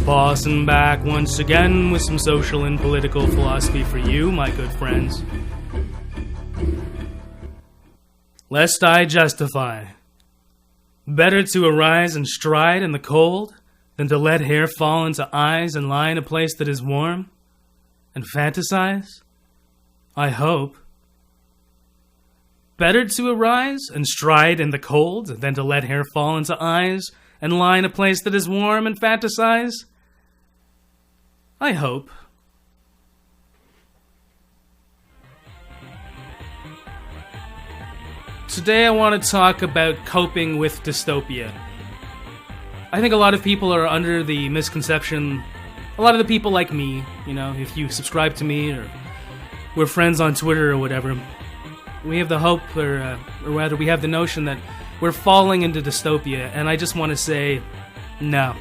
Passing back once again with some social and political philosophy for you, my good friends. Lest I justify. Better to arise and stride in the cold than to let hair fall into eyes and lie in a place that is warm and fantasize? I hope. Better to arise and stride in the cold than to let hair fall into eyes and lie in a place that is warm and fantasize? I hope. Today I want to talk about coping with dystopia. I think a lot of people are under the misconception, a lot of the people like me, if you subscribe to me or we're friends on Twitter or whatever, we have the hope, or rather we have the notion that we're falling into dystopia, and I just want to say, no.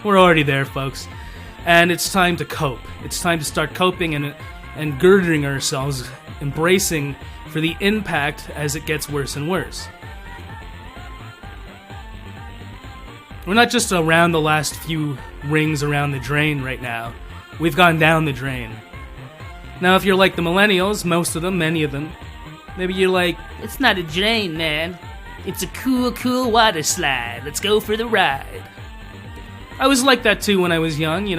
We're already there, folks. And it's time to cope. It's time to start coping and girding ourselves, embracing for the impact as it gets worse and worse. We're not just around the last few rings around the drain right now. We've gone down the drain. Now, if you're like the millennials, most of them, many of them, maybe you're like, it's not a drain, man. It's a cool water slide. Let's go for the ride. I was like that too when I was young,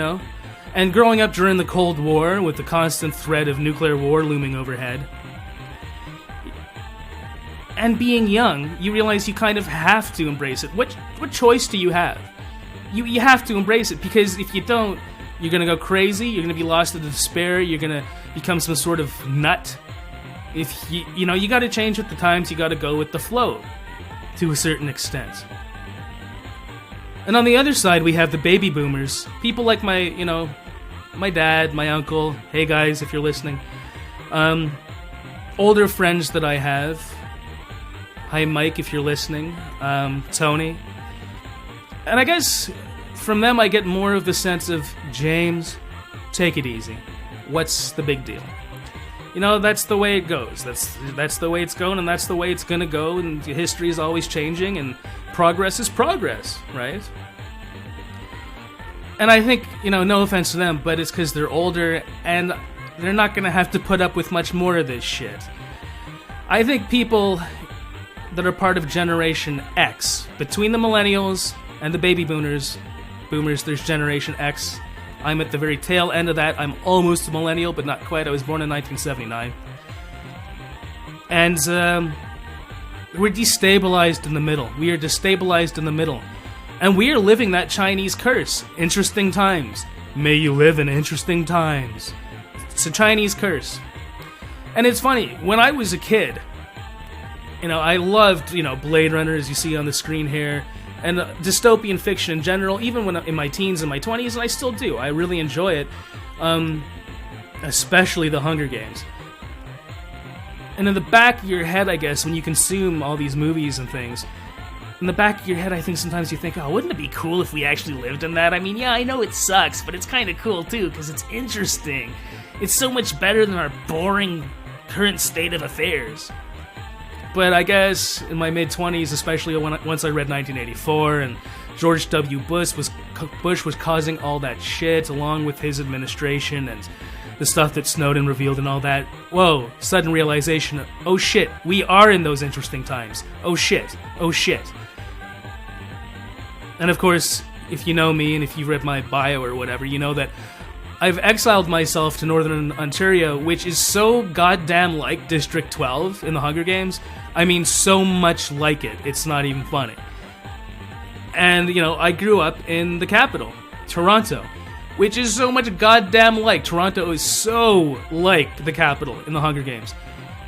and growing up during the Cold War with the constant threat of nuclear war looming overhead. And being young, you realize you kind of have to embrace it. What choice do you have? You have to embrace it, because if you don't, you're going to go crazy, you're going to be lost in despair, you're going to become some sort of nut. If you got to change with the times, you got to go with the flow to a certain extent. And on the other side, we have the baby boomers. People like my dad, my uncle. Hey guys, if you're listening. Older friends that I have. Hi Mike, if you're listening. Tony. And I guess from them I get more of the sense of, James, take it easy. What's the big deal? That's the way it goes. That's the way it's going, and that's the way it's gonna go, and history is always changing, and progress is progress, right? And I think, no offense to them, but it's because they're older, and they're not gonna have to put up with much more of this shit. I think people that are part of Generation X, between the millennials and the baby boomers, there's Generation X. I'm at the very tail end of that. I'm almost a millennial, but not quite. I was born in 1979. And we're destabilized in the middle. We are destabilized in the middle. And we are living that Chinese curse. Interesting times. May you live in interesting times. It's a Chinese curse. And it's funny, when I was a kid, I loved, Blade Runner, as you see on the screen here, and dystopian fiction in general, even when in my teens and my 20s, and I still do. I really enjoy it, especially the Hunger Games. And in the back of your head, I guess, when you consume all these movies and things, in the back of your head, I think sometimes you think, oh, wouldn't it be cool if we actually lived in that? I mean, yeah, I know it sucks, but it's kind of cool, too, because it's interesting. It's so much better than our boring current state of affairs. But I guess in my mid-20s, especially once I read 1984 and George W. Bush was causing all that shit along with his administration and the stuff that Snowden revealed and all that. Whoa, sudden realization, oh shit, we are in those interesting times. Oh shit. And of course, if you know me and if you've read my bio or whatever, you know that I've exiled myself to Northern Ontario, which is so goddamn like District 12 in the Hunger Games. I mean, so much like it. It's not even funny. And, I grew up in the capital, Toronto, which is so much goddamn like. Toronto is so like the capital in the Hunger Games.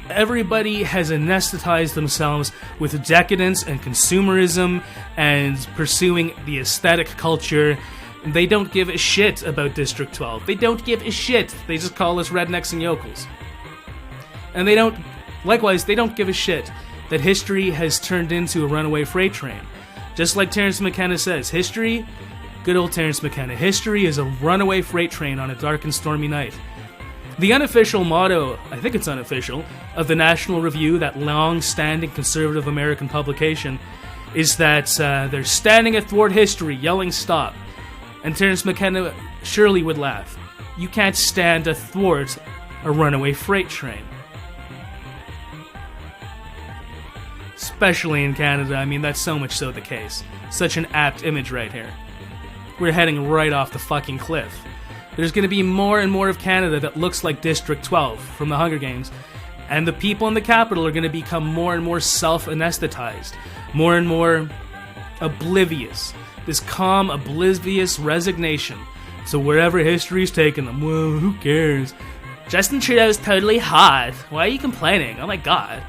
Everybody has anesthetized themselves with decadence and consumerism and pursuing the aesthetic culture. They don't give a shit about District 12. They don't give a shit. They just call us rednecks and yokels. And they don't give a shit that history has turned into a runaway freight train. Just like Terence McKenna says, good old Terence McKenna, history is a runaway freight train on a dark and stormy night. The unofficial motto, I think it's unofficial, of the National Review, that long-standing conservative American publication, is that they're standing athwart history, yelling stop. And Terence McKenna surely would laugh. You can't stand to thwart a runaway freight train. Especially in Canada, I mean, that's so much so the case. Such an apt image right here. We're heading right off the fucking cliff. There's going to be more and more of Canada that looks like District 12 from the Hunger Games, and the people in the capital are going to become more and more self-anesthetized, more and more oblivious. This calm, oblivious resignation. So wherever history's taken them, well, who cares? Justin Trudeau's totally hot. Why are you complaining? Oh my god.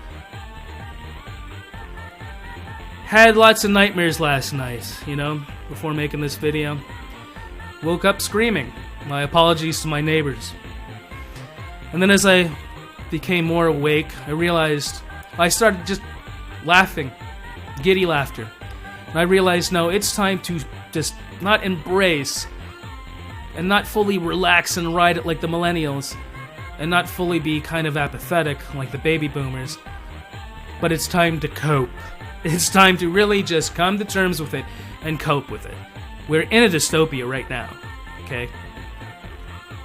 Had lots of nightmares last night, you know, before making this video. Woke up screaming. My apologies to my neighbors. And then as I became more awake, I realized I started just laughing. Giddy laughter. And I realized, no, it's time to just not embrace and not fully relax and ride it like the millennials and not fully be kind of apathetic like the baby boomers. But it's time to cope. It's time to really just come to terms with it and cope with it. We're in a dystopia right now, okay?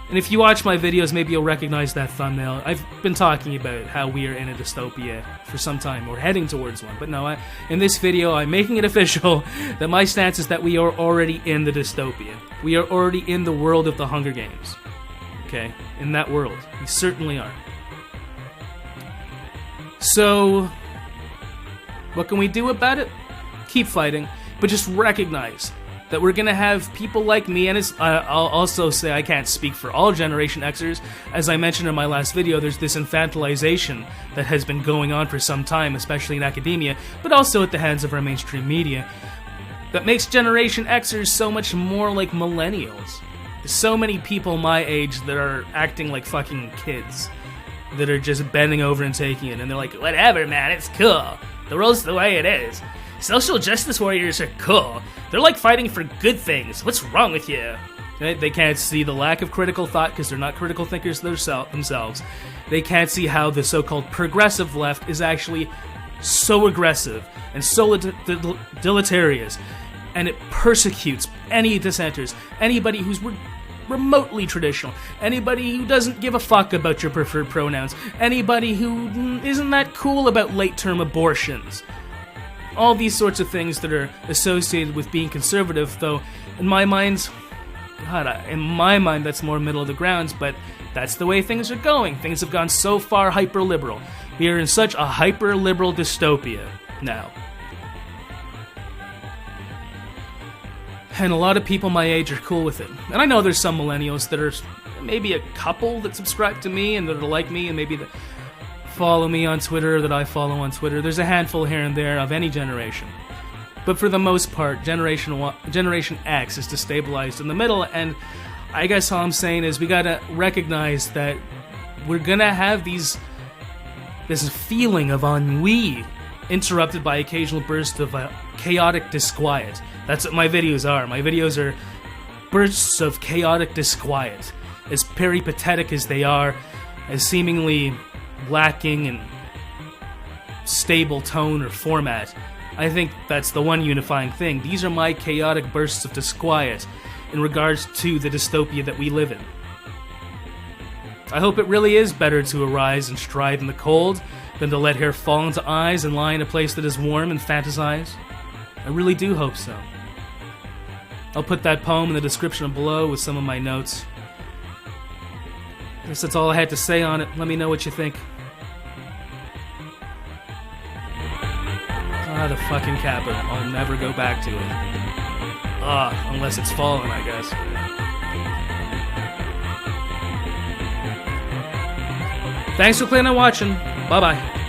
And if you watch my videos, maybe you'll recognize that thumbnail. I've been talking about how we are in a dystopia for some time, or heading towards one. But no, in this video, I'm making it official that my stance is that we are already in the dystopia. We are already in the world of the Hunger Games, okay? In that world, we certainly are. So, what can we do about it? Keep fighting, but just recognize that we're gonna have people like me, and I'll also say I can't speak for all Generation Xers. As I mentioned in my last video, there's this infantilization that has been going on for some time, especially in academia, but also at the hands of our mainstream media, that makes Generation Xers so much more like millennials. There's so many people my age that are acting like fucking kids, that are just bending over and taking it, and they're like, whatever, man, it's cool. The world's the way it is. Social justice warriors are cool. They're like fighting for good things. What's wrong with you? They can't see the lack of critical thought because they're not critical thinkers themselves. They can't see how the so-called progressive left is actually so aggressive and so deleterious, and it persecutes any dissenters, anybody who's remotely traditional, anybody who doesn't give a fuck about your preferred pronouns, anybody who isn't that cool about late-term abortions. All these sorts of things that are associated with being conservative, though in my mind, that's more middle of the grounds, but that's the way things are going. Things have gone so far hyper-liberal. We are in such a hyper-liberal dystopia now. And a lot of people my age are cool with it. And I know there's some millennials that are maybe a couple that subscribe to me and that are like me and maybe that follow me on Twitter, that I follow on Twitter. There's a handful here and there of any generation. But for the most part, Generation X is destabilized in the middle, and I guess all I'm saying is we gotta recognize that we're gonna have this feeling of ennui interrupted by occasional bursts of chaotic disquiet. That's what my videos are. My videos are bursts of chaotic disquiet. As peripatetic as they are, as seemingly lacking in stable tone or format, I think that's the one unifying thing. These are my chaotic bursts of disquiet in regards to the dystopia that we live in. I hope it really is better to arise and stride in the cold than to let hair fall into eyes and lie in a place that is warm and fantasize. I really do hope so. I'll put that poem in the description below with some of my notes. I guess that's all I had to say on it. Let me know what you think. The fucking Capitol. I'll never go back to it. Unless it's fallen, I guess. Thanks for clicking and watching. Bye-bye.